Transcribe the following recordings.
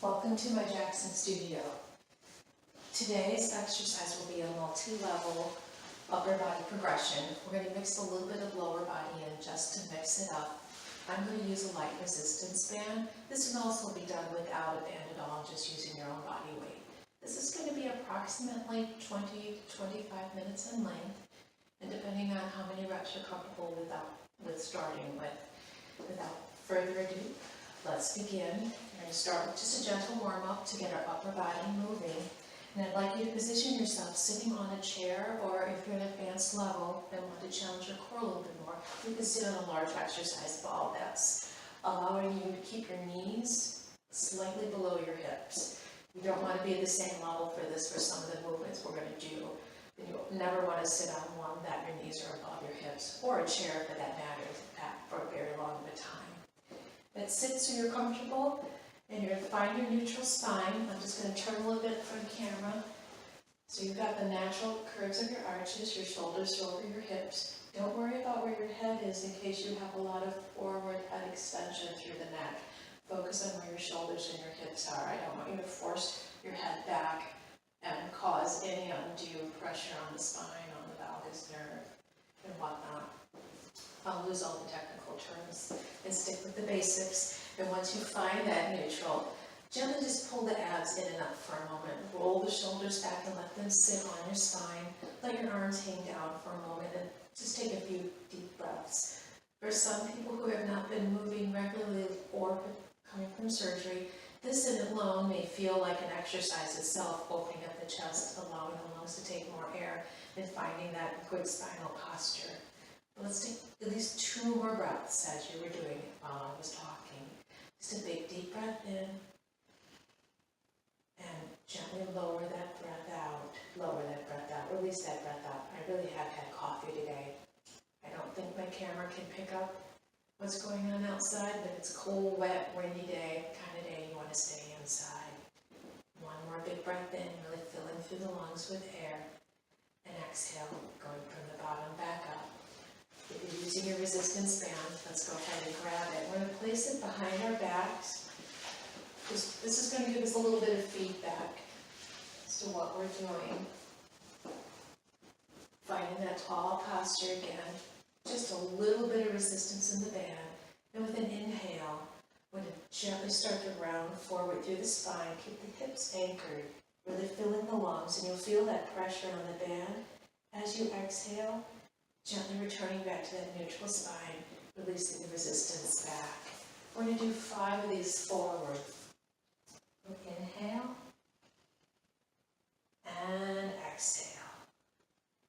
Welcome to my Jackson studio. Today's exercise will be a multi-level upper body progression. We're going to mix a little bit of lower body in just to mix it up. I'm going to use a light resistance band. This can also be done without a band at all, just using your own body weight. This is going to be approximately 20 to 25 minutes in length, and depending on how many reps you're comfortable with starting with. Without further ado, let's begin. We're going to start with just a gentle warm-up to get our upper body moving. And I'd like you to position yourself sitting on a chair, or if you're at an advanced level and want to challenge your core a little bit more, you can sit on a large exercise ball that's allowing you to keep your knees slightly below your hips. You don't want to be at the same level for this for some of the movements we're going to do. And you never want to sit on one that your knees are above your hips, or a chair for that matter, for a very long of a time. But sit so you're comfortable, and you're going to find your neutral spine. I'm just going to turn a little bit for the camera. So you've got the natural curves of your arches, your shoulders are over your hips. Don't worry about where your head is in case you have a lot of forward head extension through the neck. Focus on where your shoulders and your hips are. I don't want you to force your head back and cause any undue pressure on the spine, on the valgus nerve, and whatnot. I'll lose all the technical terms and stick with the basics. And once you find that neutral, gently just pull the abs in and up for a moment. Roll the shoulders back and let them sit on your spine. Let your arms hang down for a moment and just take a few deep breaths. For some people who have not been moving regularly or coming from surgery, this in alone may feel like an exercise itself, opening up the chest, allowing the lungs to take more air, and finding that good spinal posture. Let's take at least 2 more breaths as you were doing it while I was talking. Just a big deep breath in, and gently lower that breath out. Lower that breath out, release that breath out. I really have had coffee today. I don't think my camera can pick up what's going on outside, but it's a cold, wet, windy day, kind of day you want to stay inside. One more big breath in, really filling through the lungs with air, and exhale, going from the bottom back up. If you're using your resistance band, let's go ahead and grab it. We're going to place it behind our backs. This is going to give us a little bit of feedback as to what we're doing. Finding that tall posture again. Just a little bit of resistance in the band. And with an inhale, we're going to gently start to round forward through the spine. Keep the hips anchored, really filling the lungs, and you'll feel that pressure on the band. As you exhale, gently returning back to that neutral spine, releasing the resistance back. We're going to do 5 of these forward. Inhale and exhale.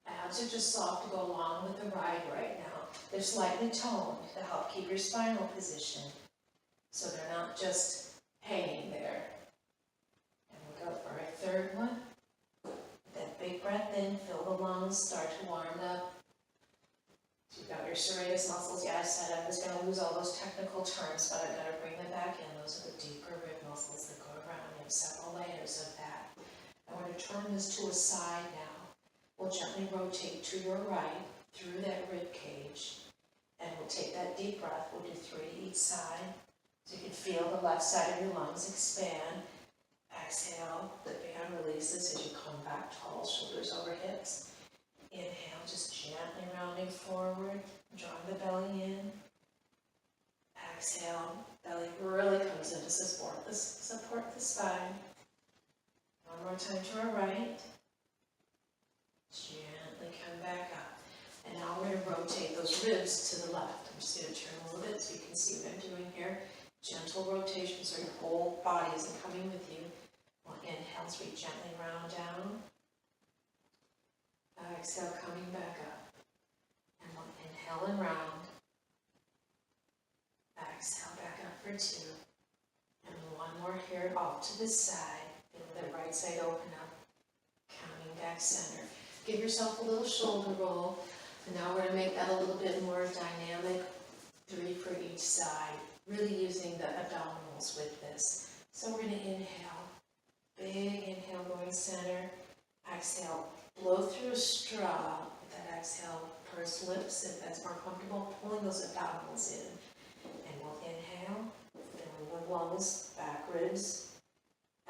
Abs are just soft to go along with the ride right now. They're slightly toned to help keep your spinal position, so they're not just hanging there. And we'll go for our 3rd one. That big breath in, fill the lungs, start to warm up. So you've got your serratus muscles. Yeah, I said I was going to lose all those technical terms, but I've got to bring them back in. Those are the deeper rib muscles that go around. You have several layers of that. I want to turn this to a side now. We'll gently rotate to your right through that rib cage, and we'll take that deep breath. We'll do 3 to each side, so you can feel the left side of your lungs expand. Exhale, the band releases as you come back tall, shoulders over hips. Inhale, just gently rounding forward, drawing the belly in. Exhale, belly really comes in to support the spine. One more time to our right. Gently come back up. And now we're going to rotate those ribs to the left. I'm just going to turn a little bit so you can see what I'm doing here. Gentle rotation so your whole body isn't coming with you. We'll inhale as we gently round down. Exhale, coming back up. And we'll inhale and round. Exhale, back up for 2. And one more here off to the side. Feel the right side open up. Counting back center. Give yourself a little shoulder roll. And now we're going to make that a little bit more dynamic. 3 for each side. Really using the abdominals with this. So we're going to inhale. Big inhale going center. Exhale. Blow through a straw. With that exhale, purse lips if that's more comfortable. Pulling those abdominals in. And we'll inhale. Fill the lungs, back ribs.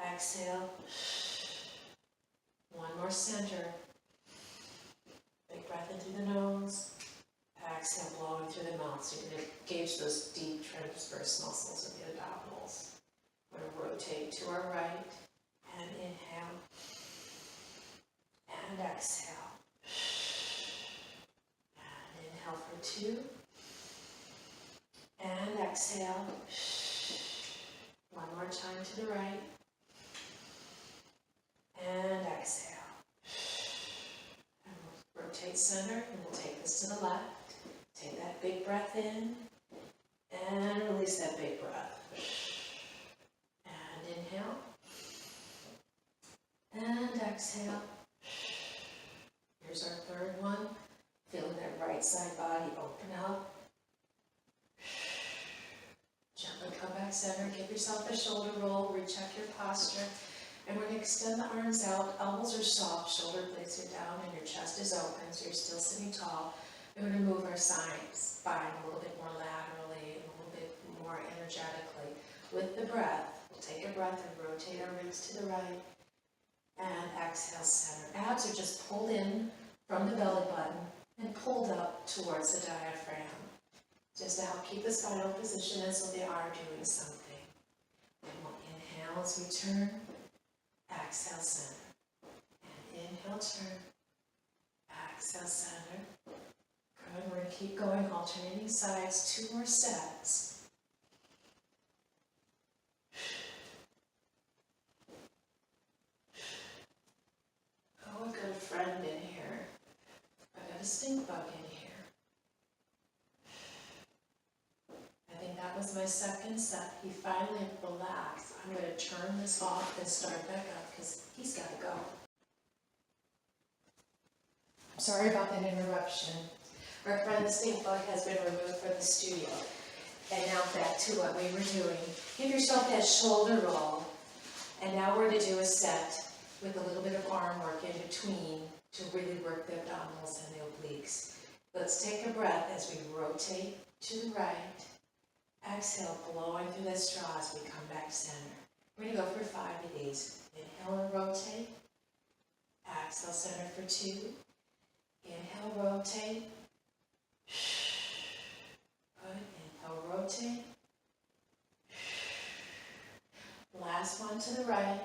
Exhale. One more center. Big breath in through the nose. Exhale, blowing through the mouth. So you're going to engage those deep transverse muscles of the abdominals. We're going to rotate to our right and inhale and exhale. And inhale for 2 and exhale. One more time to the right and exhale. And we'll rotate center and we'll take this to the left. Take that big breath in and release that big breath. And inhale and exhale. Here's our third one. Feeling that right side body open up. Gently come back center. Give yourself a shoulder roll. Recheck your posture. And we're going to extend the arms out. Elbows are soft. Shoulder blades are down and your chest is open. So you're still sitting tall. We're going to move our spine a little bit more laterally and a little bit more energetically. With the breath, we'll take a breath and rotate our ribs to the right. And exhale, center. Abs are just pulled in from the belly button and pulled up towards the diaphragm. Just to help keep the spinal position as though they are doing something. And we'll inhale as we turn. Exhale, center. And inhale, turn. Exhale, center. Good. We're going to keep going, alternating sides. 2 more sets. Oh, a good friend in here. I got a stink bug in here. I think that was my second set. He finally relaxed. I'm going to turn this off and start back up because he's got to go. I'm sorry about that interruption. Our friend the stink bug has been removed from the studio. And now back to what we were doing. Give yourself that shoulder roll. And now we're going to do a set with a little bit of arm work in between to really work the abdominals and the obliques. Let's take a breath as we rotate to the right. Exhale, blowing through that straw as we come back center. We're going to go for 5 of these. Inhale and rotate. Exhale, center for 2. Inhale, rotate. Good. Inhale, rotate. Last one to the right.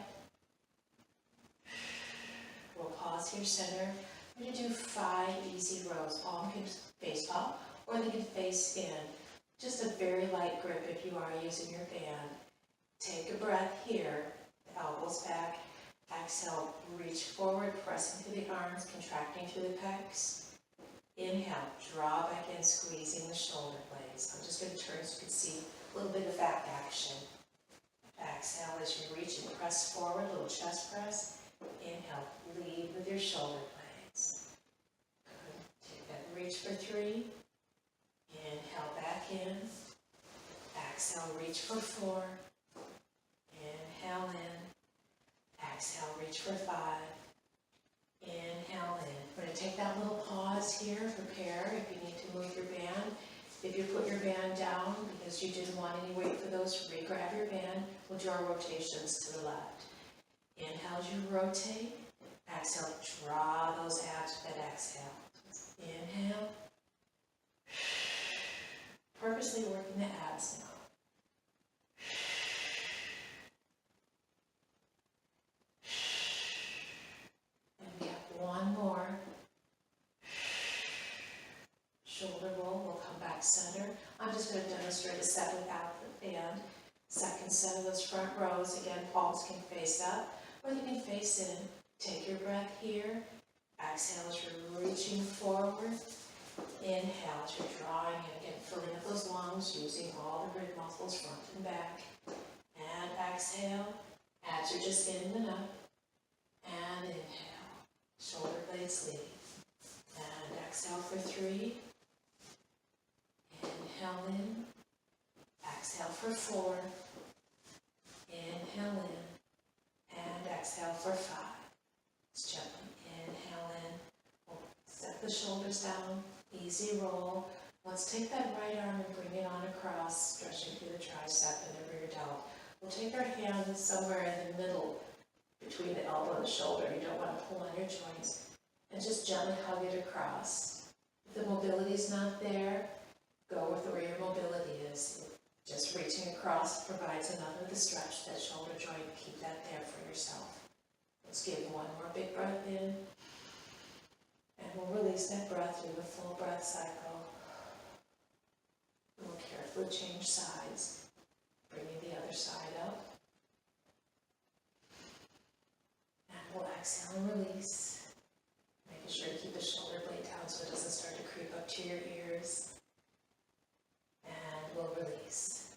We'll pause here, center. We're going to do 5 easy rows. Palm can face up, or they can face in. Just a very light grip if you are using your band. Take a breath here. The elbows back. Exhale, reach forward, pressing through the arms, contracting through the pecs. Inhale, draw back in, squeezing the shoulder blades. I'm just going to turn so you can see a little bit of back action. Exhale as you reach and press forward, little chest press. Inhale, lead with your shoulder blades. Good. Take that reach for 3. Inhale, back in. Exhale, reach for 4. Inhale in. Exhale, reach for 5. Inhale in. We're going to take that little pause here, prepare if you need to move your band. If you put your band down because you didn't want any weight for those, re-grab your band. We'll do our rotations to the left. Inhale as you rotate. Exhale, draw those abs with that exhale. Inhale. Purposely working the abs now. And we have one more. Shoulder roll, we'll come back center. I'm just going to demonstrate a set without the band. Second set of those front rows. Again, palms can face up, or they can face in. Take your breath here. Exhale as you're reaching forward. Inhale as you're drawing in. Again, filling up those lungs, using all the rib muscles front and back. And exhale. Abs are just getting enough. And inhale. Shoulder blades lead. And exhale for 3. Inhale in. Exhale for 4. Inhale in. And exhale for 5. Just gently inhale in. We'll set the shoulders down. Easy roll. Let's take that right arm and bring it on across, stretching through the tricep and the rear delt. We'll take our hands somewhere in the middle between the elbow and the shoulder. You don't want to pull on your joints. And just gently hug it across. If the mobility is not there, go with where your mobility is. Just reaching across provides enough of the stretch, that shoulder joint. Keep that there for yourself. Let's give one more big breath in. And we'll release that breath through the full breath cycle. And we'll carefully change sides, bringing the other side up. And we'll exhale and release. Making sure to keep the shoulder blade down so it doesn't start to creep up to your ears. And we'll release.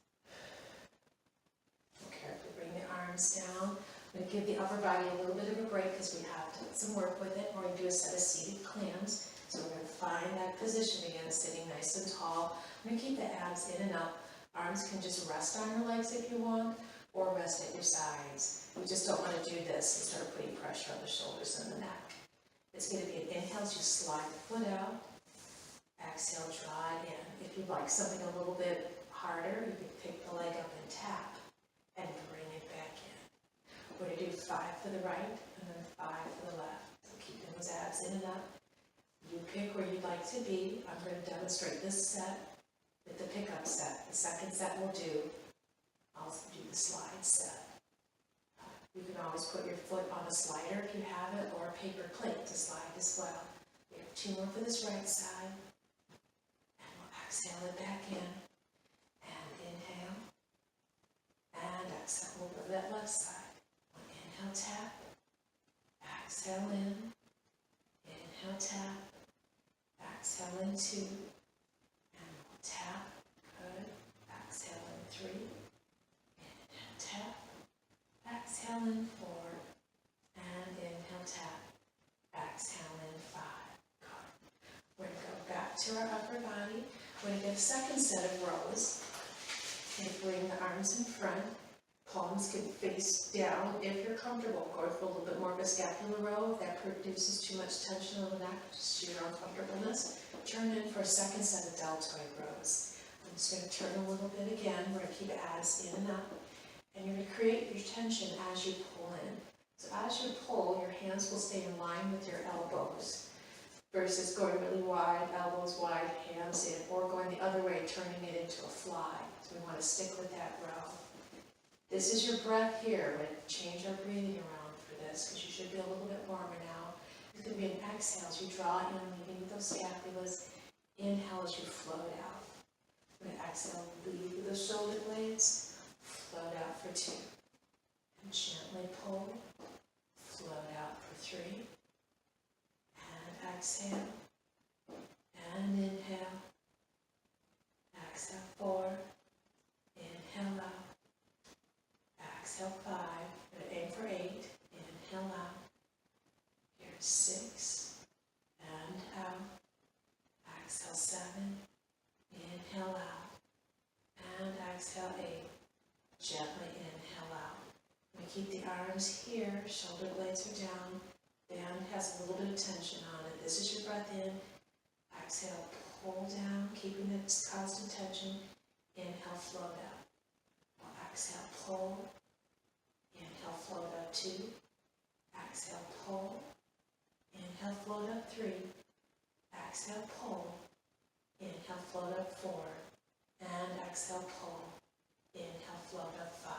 We'll carefully bring the arms down. I'm going to give the upper body a little bit of a break because we have done some work with it. We're going to do a set of seated clams. So we're going to find that position again, sitting nice and tall. I'm going to keep the abs in and up. Arms can just rest on your legs if you want, or rest at your sides. We just don't want to do this and start putting pressure on the shoulders and the neck. It's going to be an inhale as you slide the foot out. Exhale, draw it in. If you'd like something a little bit harder, you can pick the leg up and tap and bring it back in. We're going to do 5 for the right and then 5 for the left. So keeping those abs in and up. You pick where you'd like to be. I'm going to demonstrate this set with the pickup set. The second set we'll do, I'll do the slide set. You can always put your foot on a slider if you have it, or a paper plate to slide as well. We have 2 more for this right side. And we'll exhale it back in. And inhale. And exhale. We'll go to that left side. We'll inhale, tap. Exhale in. Inhale, tap. Exhale in 2. And we'll tap. Good. Exhale in 3. Inhale, tap. Exhale in 4. And inhale, tap. Exhale in 5. Good. We're going to go back to our upper body. We're going to get a second set of rows. And bring the arms in front. Palms can face down if you're comfortable. Of course, a little bit more of a scapular row. If that produces too much tension on the neck, just your uncomfortableness. Turn in for a second set of deltoid rows. I'm just going to turn a little bit again. We're going to keep abs in and up. And you're going to create your tension as you pull in. So as you pull, your hands will stay in line with your elbows versus going really wide, elbows wide, hands in, or going the other way, turning it into a fly. So we want to stick with that row. This is your breath here. We're going to change our breathing around for this because you should be a little bit warmer now. It's going to be an exhale as you draw in, leaving with those scapulas. Inhale as you float out. We're going to exhale, leave with those shoulder blades. Float out for 2. And gently pull. Float out for 3. And exhale. And inhale. Exhale 4. Inhale out. Exhale 5. We're going to aim for 8. Inhale out. Here's 6. And out. Exhale 7. Inhale out. And exhale 8. Gently inhale out. We keep the arms here, shoulder blades are down, band has a little bit of tension on it. This is your breath in. Exhale, pull down, keeping the constant tension. Inhale, float out. We'll exhale, pull. Inhale, float up 2. Exhale, pull. Inhale, float up 3. Exhale, pull. Inhale, float up 4. And exhale, pull. Inhale, float up 5.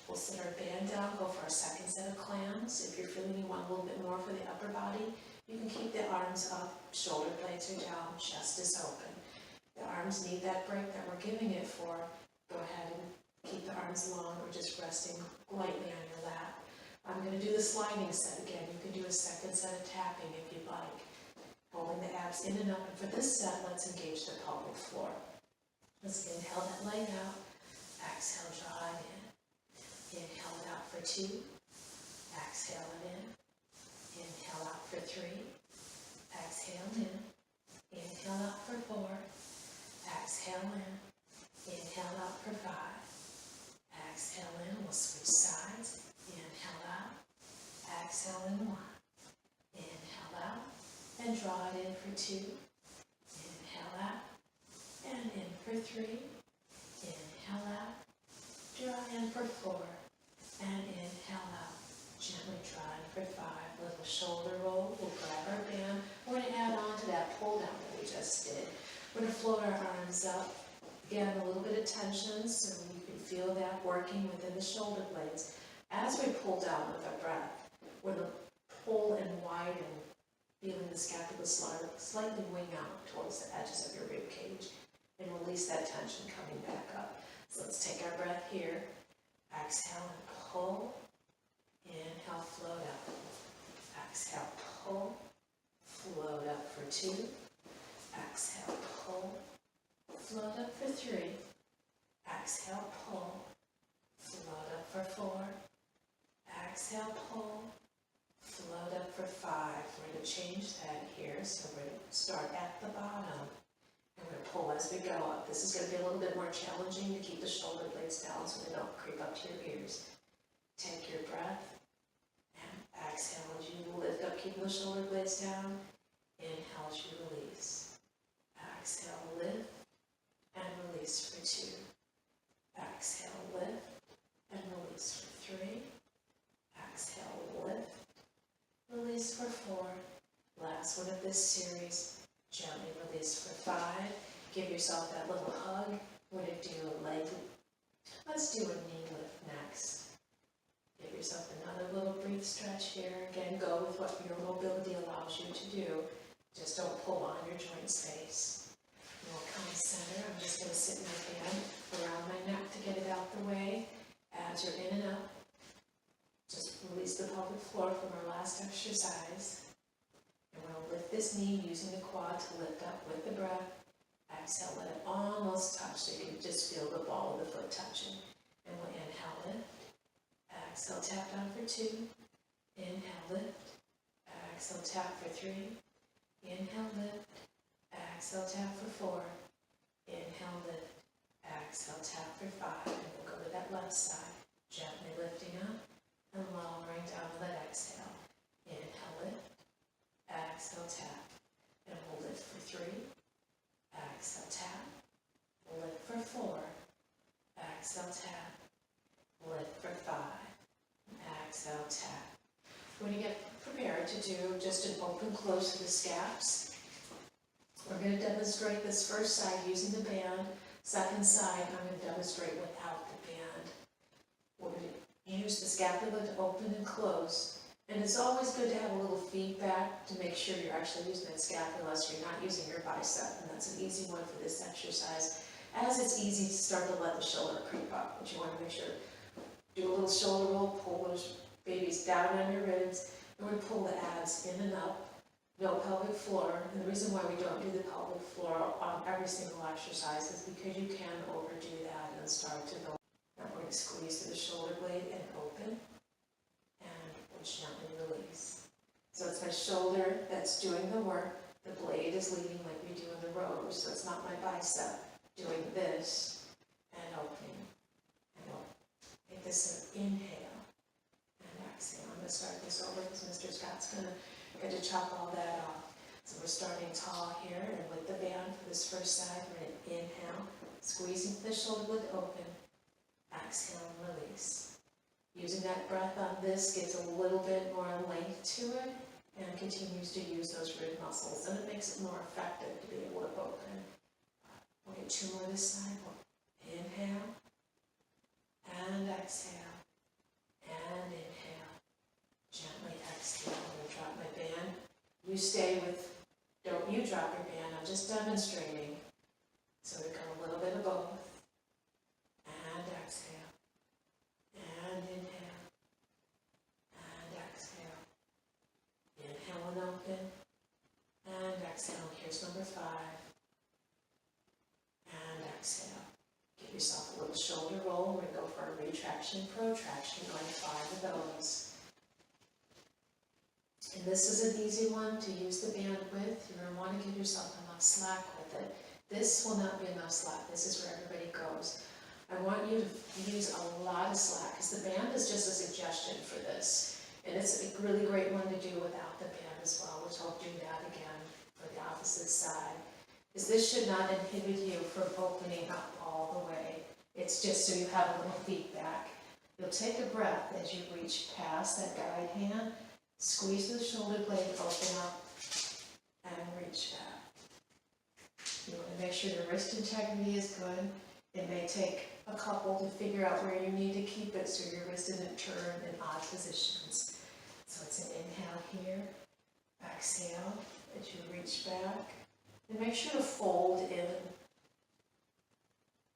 We'll set our band down, go for our second set of clams. If you're feeling you want a little bit more for the upper body, you can keep the arms up, shoulder blades are down, chest is open. The arms need that break that we're giving it for. Go ahead and keep the arms long or just resting lightly on your lap. I'm going to do the sliding set again. You can do a second set of tapping if you'd like. Pulling the abs in and up. And for this set, let's engage the pelvic floor. Let's inhale that leg out. Exhale, draw it in. Inhale it out for 2. Exhale it in. Inhale out for 3. Exhale in. Inhale out for 4. Exhale in. Inhale out for 5. Exhale in. We'll switch sides. Inhale out. Exhale in 1. Inhale out. And draw it in for 2. Inhale out. And in for 3. Inhale out. Draw in for 4. 4, and inhale out. Gently drawing for 5, little shoulder roll. We'll grab our band. We're going to add on to that pull down that we just did. We're going to float our arms up. Again, a little bit of tension so you can feel that working within the shoulder blades. As we pull down with our breath, we're going to pull and widen, feeling the scapula slightly wing out towards the edges of your rib cage, and release that tension coming back up. So let's take our breath here. Exhale and pull. Inhale, float up. Exhale, pull. Float up for 2. Exhale, pull. Float up for 3. Exhale, pull. Float up for 4. Exhale, pull. Float up for 5. We're going to change that here. So we're going to start at the bottom. And we're going to pull as we go up. This is going to be a little bit more challenging to keep the shoulder blades down so they don't creep up to your ears. Take your breath. And exhale as you lift up, keeping the shoulder blades down. Inhale as you release. Exhale, lift. And release for 2. Exhale, lift. And release for 3. Exhale, lift. Release for 4. Last one of this series. Gently release for 5. Give yourself that little hug. We're going to do a leg. Let's do a knee lift next. Give yourself another little brief stretch here. Again, go with what your mobility allows you to do. Just don't pull on your joint space. And we'll come center. I'm just going to sit my hand around my neck to get it out the way. As you're in and out, just release the pelvic floor from our last exercise. And we'll lift this knee using the quad to lift up with the breath. Exhale, let it almost touch so you can just feel the ball of the foot touching. And we'll inhale, lift. Exhale, tap down for 2. Inhale, lift. Exhale, tap for 3. Inhale, lift. Exhale, tap for 4. Inhale, lift. Exhale, tap for 5. And we'll go to that left side. Gently lifting up and lowering down with that exhale. Inhale, lift. Exhale, tap. And we'll lift for 3. Exhale, tap. Lift for 4. Exhale, tap. Lift for 5. Exhale, tap. We're going to get prepared to do just an open close to the scaps. We're going to demonstrate this first side using the band. Second side, I'm going to demonstrate without the band. We're going to use the scapula to open and close. And it's always good to have a little feedback to make sure you're actually using that scapula so you're not using your bicep. And that's an easy one for this exercise. As it's easy to start to let the shoulder creep up, but you want to make sure, do a little shoulder roll, pull those babies down on your ribs. And we're going to pull the abs in and up. No pelvic floor. And the reason why we don't do the pelvic floor on every single exercise is because you can overdo that and start to go. Now we're going to squeeze through the shoulder blade and open. And we'll gently release. So it's my shoulder that's doing the work. The blade is leading like we do in the rows. So it's not my bicep doing this and opening. And we'll make this an inhale and exhale. I'm going to start this over because Mr. Scott's going to get to chop all that off. So we're starting tall here, and with the band for this first side, we're going to inhale, squeezing the shoulder blade open, exhale and release. Using that breath on this gives a little bit more length to it and continues to use those rib muscles, and it makes it more effective to be able to open. We'll get 2 more this side. We'll inhale and exhale and inhale. Gently exhale. I'm going to drop my band. You stay with, don't you drop your band. I'm just demonstrating. So we come a little bit of both. And exhale. And inhale. And exhale. Inhale and open. And exhale. Here's number 5. And exhale. Give yourself a little shoulder roll. We're going to go for a retraction, protraction, going 5 of those. And this is an easy one to use the band with. You're going to want to give yourself enough slack with it. This will not be enough slack. This is where everybody goes. I want you to use a lot of slack because the band is just a suggestion for this. And it's a really great one to do without the band as well, which I'll do that again for the opposite side. Because this should not inhibit you from opening up all the way. It's just so you have a little feedback. You'll take a breath as you reach past that guide hand, squeeze the shoulder blade, open up, and reach back. You want to make sure your wrist integrity is good. It may take a couple to figure out where you need to keep it so your wrist isn't turned in odd positions. So it's an inhale here, exhale as you reach back, and make sure to fold in.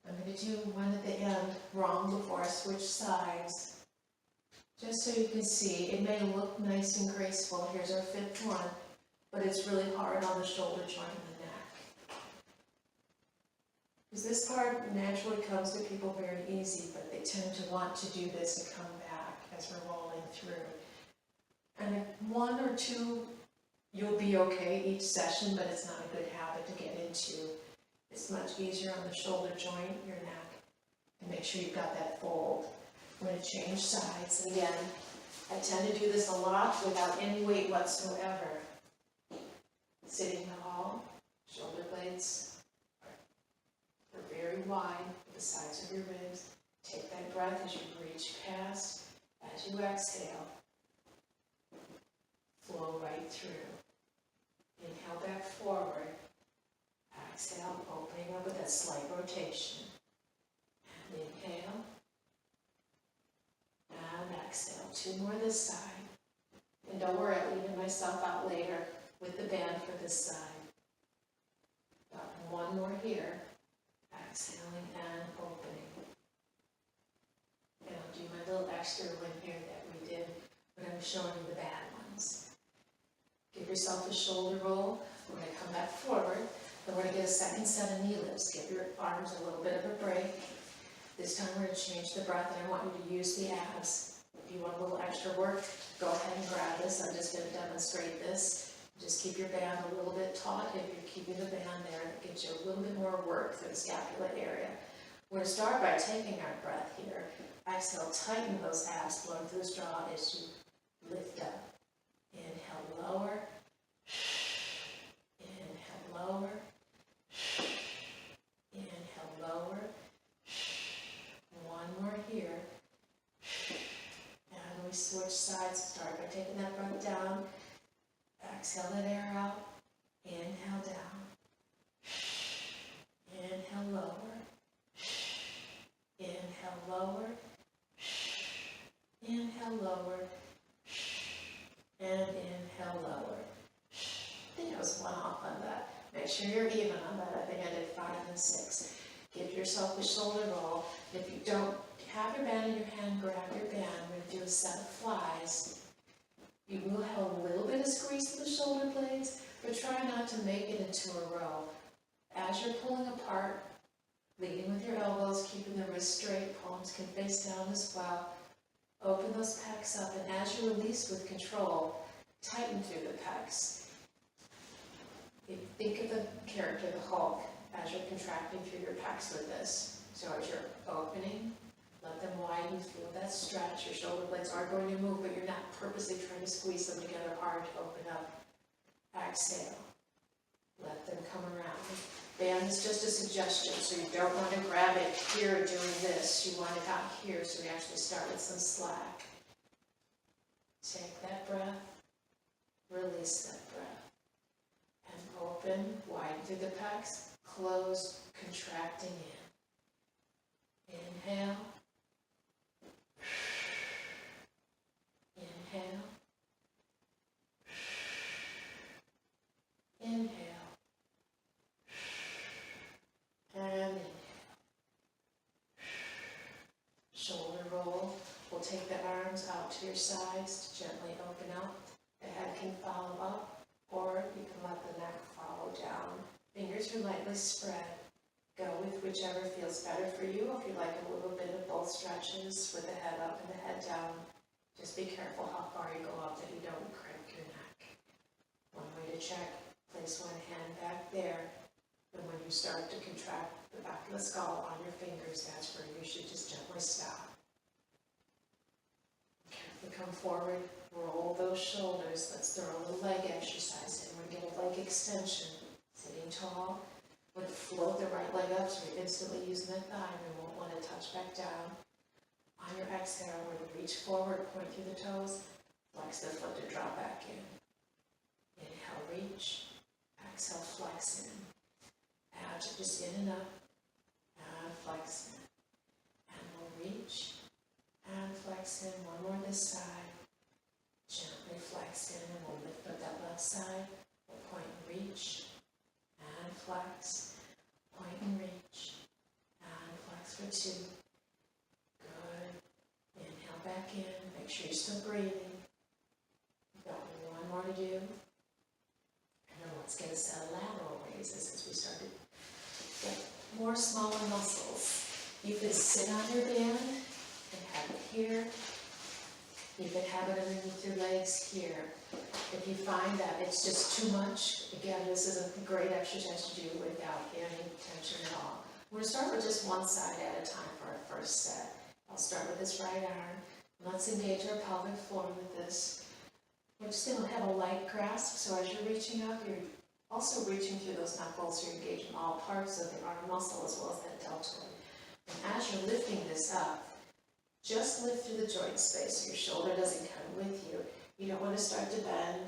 I'm going to do one at the end wrong before I switch sides, just so you can see. It may look nice and graceful. Here's our fifth one, but it's really hard on the shoulder joint and the neck. Because this part naturally comes to people very easy, but they tend to want to do this and come back as we're rolling through. And if one or two, you'll be okay each session, but it's not a good habit to get into. It's much easier on the shoulder joint, your neck, and make sure you've got that fold. We're going to change sides. And again, I tend to do this a lot without any weight whatsoever. Sitting tall, shoulder blades are very wide at the sides of your ribs. Take that breath as you reach past, as you exhale. Flow right through. Inhale back forward. Exhale, opening up with that slight rotation. And inhale. And exhale. Two more this side. And don't worry, I'll even myself out later with the band for this side. Got one more here. Exhaling and opening. And I'll do my little extra one here that we did, but I'm showing you the bad ones. Give yourself a shoulder roll. We're going to come back forward. Then we're going to get a second set of knee lifts. Give your arms a little bit of a break. This time we're going to change the breath, and I want you to use the abs. If you want a little extra work, go ahead and grab this. I'm just going to demonstrate this. Just keep your band a little bit taut. If you're keeping the band there, it gives you a little bit more work through the scapula area. We're going to start by taking our breath here. Exhale, tighten those abs, blowing through the straw as you lift up. Inhale, lower. Inhale, lower. Inhale, lower. One more here. And we switch sides. Start by taking that breath down. Exhale that air out. Inhale down. Inhale, lower. Inhale, lower. Inhale, lower. And inhale, lower. I think I was one off on that. Make sure you're even on that. I think I did 5 and 6. Give yourself a shoulder roll. If you don't have your band in your hand, grab your band. We're going to do a set of flies. You will have a little bit of squeeze of the shoulder blades, but try not to make it into a row. As you're pulling apart, leading with your elbows, keeping the wrist straight, palms can face down as well. Open those pecs up, and as you release with control, tighten through the pecs. Think of the character, the Hulk, as you're contracting through your pecs with this. So as you're opening, let them widen through that stretch. Your shoulder blades are going to move, but you're not purposely trying to squeeze them together hard to open up. Exhale. Let them come around. Band is just a suggestion, so you don't want to grab it here doing this. You want it out here, so we actually start with some slack. Take that breath. Release that breath. And open, widen through the pecs. Close, contracting in. Inhale. Inhale. Inhale. And inhale. Shoulder roll. We'll take the arms out to your sides to gently open up. The head can follow up, or you can let the neck follow down. Fingers are lightly spread. Go with whichever feels better for you. If you like a little bit of both stretches with the head up and the head down, just be careful how far you go up that you don't crank your neck. One way to check, place one hand back there, and when you start to contract the back of the skull on your fingers, that's where you should just gently stop. Carefully come forward, roll those shoulders. Let's throw a little leg exercise in. We're going to get a leg extension. Sitting tall. We're going to float the right leg up so you're instantly using the thigh. We won't want to touch back down. On On your exhale, we're going to reach forward, point through the toes, flex the foot to drop back in. Inhale, reach. Exhale, flex in. Out, just in and up. And flex in. And we'll reach. And flex in. One more this side. Gently flex in, and we'll lift up that left side. We'll point and reach. And flex. Point and reach. And flex for 2. Good. Inhale back in. Make sure you're still breathing. We've got one more to do. And then let's get a set of lateral raises as we start to get more smaller muscles. You can sit on your band and have it here. You can have it underneath your legs here. If you find that it's just too much, again, this is a great exercise to do without any tension at all. We're going to start with just one side at a time for our first set. I'll start with this right arm. Let's engage our pelvic floor with this. We're just going to have a light grasp, so as you're reaching up, you're also reaching through those knuckles. You're engaging all parts of the arm muscle as well as that deltoid. And as you're lifting this up, just lift through the joint space so your shoulder doesn't come with you. You don't want to start to bend.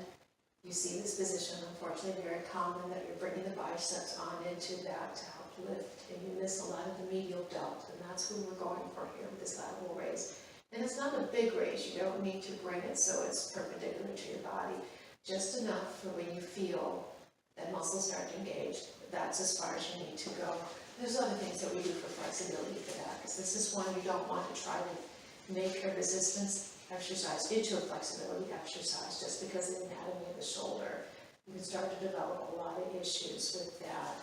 You see this position, unfortunately, very common, that you're bringing the biceps on into that to help lift, and you miss a lot of the medial delt, and that's who we're going for here with this lateral raise. And it's not a big raise. You don't need to bring it so it's perpendicular to your body, just enough for when you feel that muscles start to engage. That's as far as you need to go. There's other things that we do for flexibility for that, because this is one you don't want to try to make a resistance exercise into a flexibility exercise just because of the anatomy of the shoulder. You can start to develop a lot of issues with that,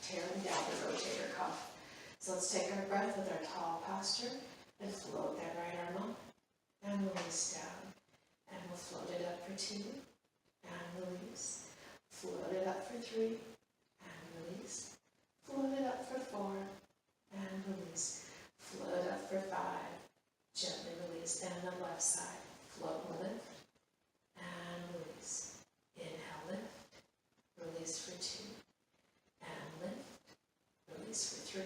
tearing down the rotator cuff. So let's take our breath with our tall posture and float that right arm up and release down. And we'll float it up for 2 and release. Float it up for 3 and release. Float it up for 4 and release. Float it up for 5. Gently release. And the left side. Float and lift. And release. Inhale, lift. Release for 2. And lift. Release for 3.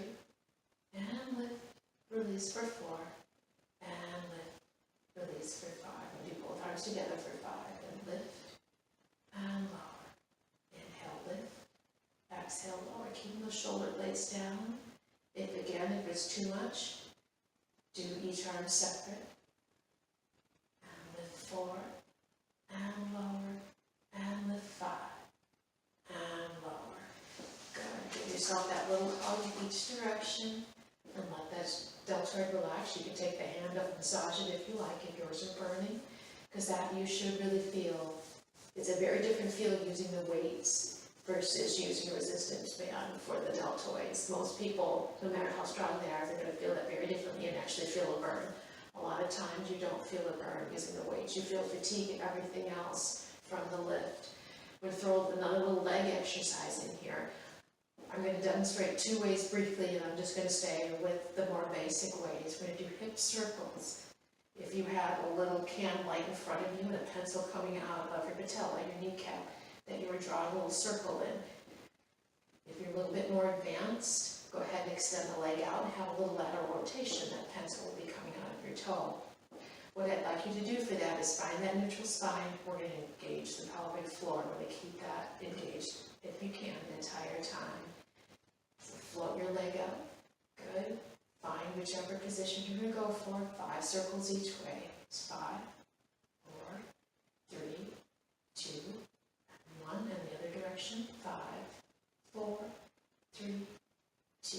And lift. Release for 4. And lift. Release for 5. We'll do both arms together for 5. And lift. And lower. Inhale, lift. Exhale, lower. Keeping the shoulder blades down. If it's too much, do each arm separate. And lift 4. And lower. And lift 5. And lower. Good. Give yourself that little hug in each direction. And let that deltoid relax. You can take the hand up and massage it if you like, if yours are burning. Because that you should really feel. It's a very different feel using the weights versus using a resistance band for the deltoids. Most people, no matter how strong they are, they're going to feel that very differently and actually feel a burn. A lot of times you don't feel a burn using the weights. You feel fatigue and everything else from the lift. We're going to throw another little leg exercise in here. I'm going to demonstrate 2 ways briefly, and I'm just going to stay with the more basic ways. We're going to do hip circles. If you have a little can light in front of you and a pencil coming out of your patella, your kneecap, that you would draw a little circle in. If you're a little bit more advanced, go ahead and extend the leg out and have a little lateral rotation. That pencil will be coming out of your toe. What I'd like you to do for that is find that neutral spine. We're going to engage the pelvic floor. We're going to keep that engaged, if you can, the entire time. So float your leg up. Good. Find whichever position you're going to go for. 5 circles each way. It's 5, 4, 3, 2, 1, and the other direction. 5, 4, 3, 2,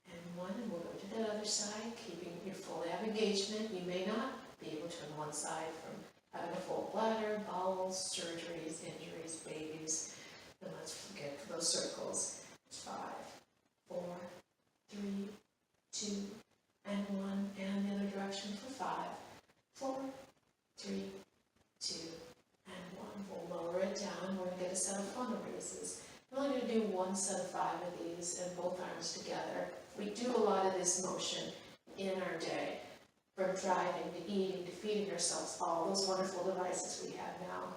and 1. And we'll go to that other side, keeping your full ab engagement. You may not be able to on one side from having a full bladder, bowels, surgeries, injuries, babies. And let's get those circles. 5, 4, 3, 2, and 1, and the other direction for 5, 4, 3, 2, and 1. We'll lower it down. We're going to get a set of funnel raises. We're only going to do 1 set of 5 of these and both arms together. We do a lot of this motion in our day, from driving to eating to feeding ourselves, all those wonderful devices we have now.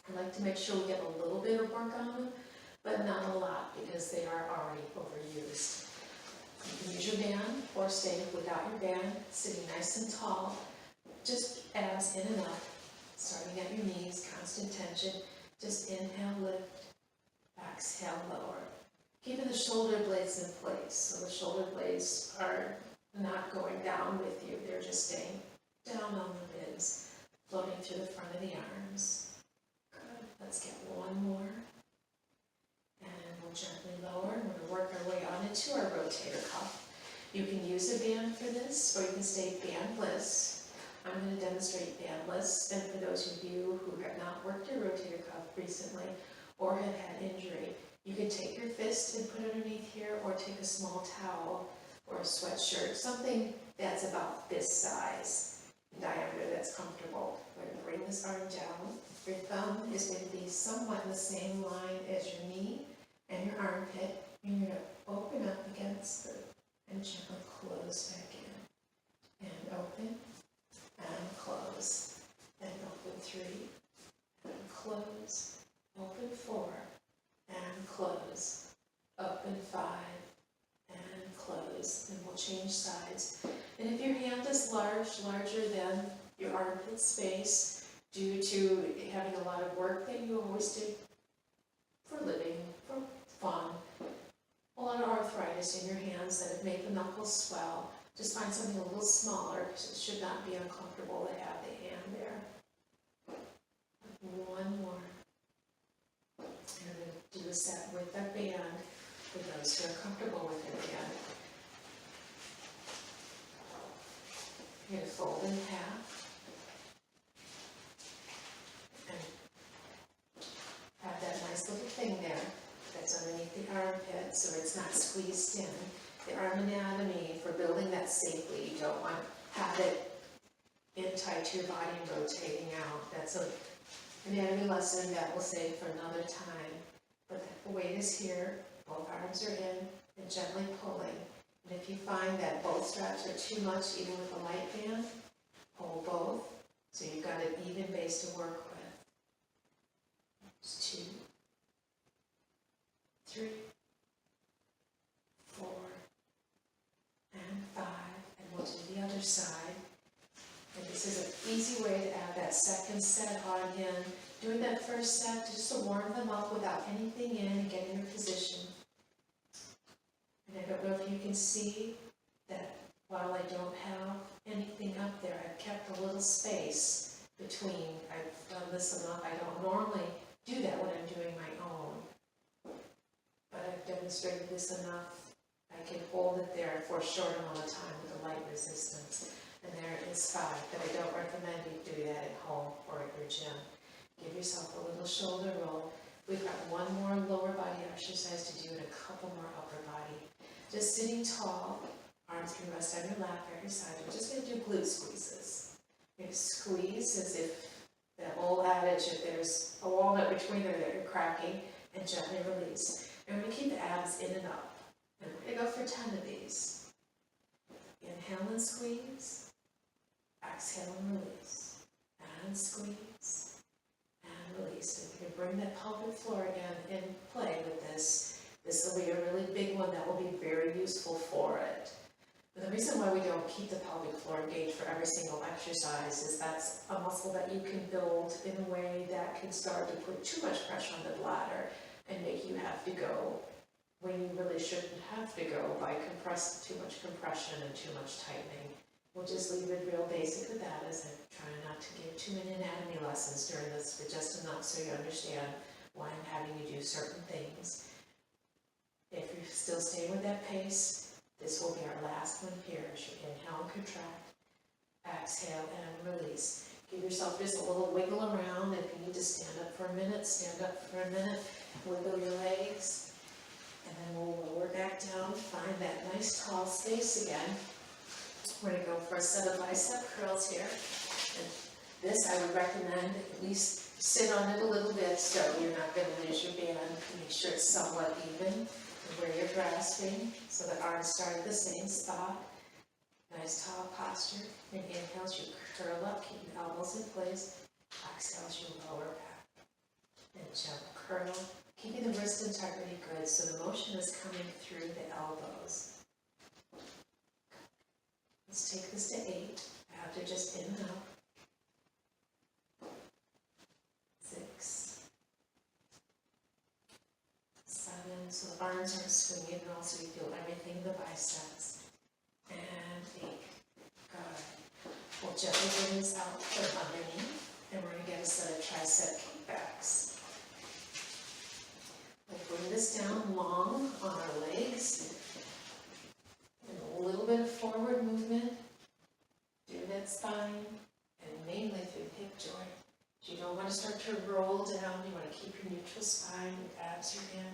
I like to make sure we get a little bit of work on them, but not a lot because they are already overused. You can use your band or stay without your band, sitting nice and tall, just abs in and up, starting at your knees, constant tension. Just inhale, lift, exhale, lower. Keeping the shoulder blades in place, so the shoulder blades are not going down with you, they're just staying down on the ribs, floating through the front of the arms. Good, let's get one more. And we'll gently lower, and we're going to work our way on into our rotator cuff. You can use a band for this, or you can stay bandless. I'm going to demonstrate bandless, and for those of you who have not worked your rotator cuff recently, or have had injury, you can take your fist and put it underneath here, or take a small towel or a sweatshirt, something that's about this size in diameter that's comfortable. We're going to bring this arm down. Your thumb is going to be somewhat in the same line as your knee and your armpit. And you're going to open up against it and gently close back in. And open and close. And open 3 and close. Open 4 and close. Open 5 and close. And we'll change sides. And if your hand is larger than your armpit space, due to having a lot of work that you always do for living, for fun, a lot of arthritis in your hands that have made the knuckles swell, just find something a little smaller, because it should not be uncomfortable to have the hand there. One more. And we're going to do a set with a band for those who are comfortable with it again. You're going to fold in half. Have that nice little thing there that's underneath the armpit so it's not squeezed in. The arm anatomy for building that safely, you don't want to have it in tight to your body and rotating out. That's an anatomy lesson that we'll save for another time. But the weight is here, both arms are in, and gently pulling. And if you find that both straps are too much, even with a light band, pull both so you've got an even base to work with. 2, 3, 4, and 5, and we'll do the other side. And this is an easy way to add that second set on in. Doing that first set just to warm them up without anything in and get in your position. And I don't know if you can see that while I don't have anything up there, I've kept a little space between. I've done this enough. I don't normally do that when I'm doing my own, but I've demonstrated this enough. I can hold it there for a short amount of time with a light resistance, and there is 5, but I don't recommend you do that at home or at your gym. Give yourself a little shoulder roll. We've got one more lower body exercise to do and a couple more upper body. Just sitting tall, arms can rest on your lap every side. We're just going to do glute squeezes. You're going to squeeze as if that old adage, if there's a walnut between there that you're cracking, and gently release. And we're going to keep the abs in and up. And we're going to go for 10 of these. Inhale and squeeze. Exhale and release. And squeeze. And release. And you can bring that pelvic floor again in play with this. This will be a really big one that will be very useful for it. And the reason why we don't keep the pelvic floor engaged for every single exercise is that's a muscle that you can build in a way that can start to put too much pressure on the bladder and make you have to go when you really shouldn't have to go by too much compression and too much tightening. We'll just leave it real basic with that, as I'm trying not to give too many anatomy lessons during this, but just enough so you understand why I'm having you do certain things. If you're still staying with that pace, this will be our last one here. As you inhale and contract, exhale and release. Give yourself just a little wiggle around. If you need to stand up for a minute, stand up for a minute. Wiggle your legs. And then we'll lower back down. Find that nice tall space again. We're going to go for a set of bicep curls here. And this I would recommend at least sit on it a little bit so you're not going to lose your band. Make sure it's somewhat even where you're grasping, so the arms start at the same spot. Nice tall posture. And inhales, you curl up, keep your elbows in place. Exhales, you lower back. And jump, curl, keeping the wrist integrity good, so the motion is coming through the elbows. Let's take this to 8. After just in and out. 6, 7. So the arms aren't swinging at all, so you feel everything in the biceps. And 8. Good. We'll gently bring this out from underneath, and we're going to get a set of tricep kickbacks. We'll bring this down long on our legs. And a little bit of forward movement through that spine, and mainly through the hip joint. You don't want to start to roll down. You want to keep your neutral spine, your abs are in,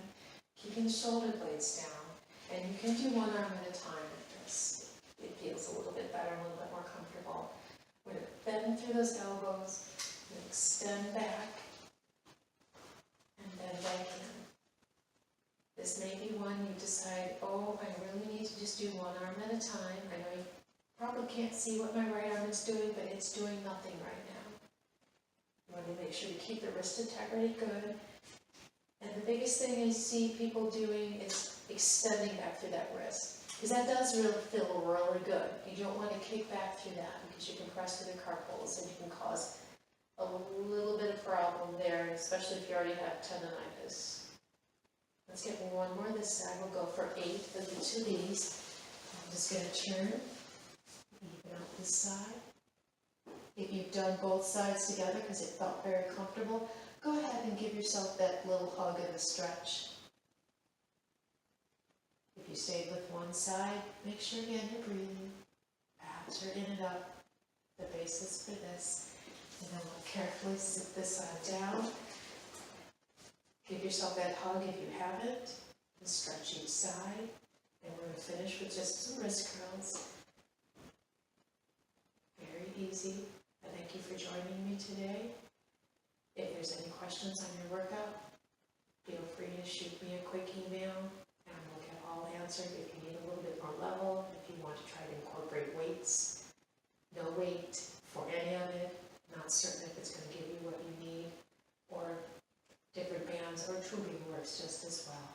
keeping the shoulder blades down. And you can do one arm at a time with this. It feels a little bit better, a little bit more comfortable. We're going to bend through those elbows, and extend back, and bend back in. This may be one you decide, oh, I really need to just do one arm at a time. I know you probably can't see what my right arm is doing, but it's doing nothing right now. You want to make sure you keep the wrist integrity good. And the biggest thing I see people doing is extending back through that wrist. Because that does really feel really good. You don't want to kick back through that because you can press through the carpals and you can cause a little bit of problem there, especially if you already have tendonitis. Let's get one more this side. We'll go for 8 of each of these. I'm just going to turn, even out this side. If you've done both sides together because it felt very comfortable, go ahead and give yourself that little hug and a stretch. If you stayed with one side, make sure again you're breathing. Abs are in and up. The basis for this. And then we'll carefully sit this side down. Give yourself that hug if you haven't. And stretch each side. And we're going to finish with just some wrist curls. Very easy. Thank you for joining me today. If there's any questions on your workout, feel free to shoot me a quick email and we'll get all answered. If you need a little bit more level, if you want to try to incorporate weights, no weight for any of it, not certain if it's going to give you what you need, or different bands or tubing works just as well.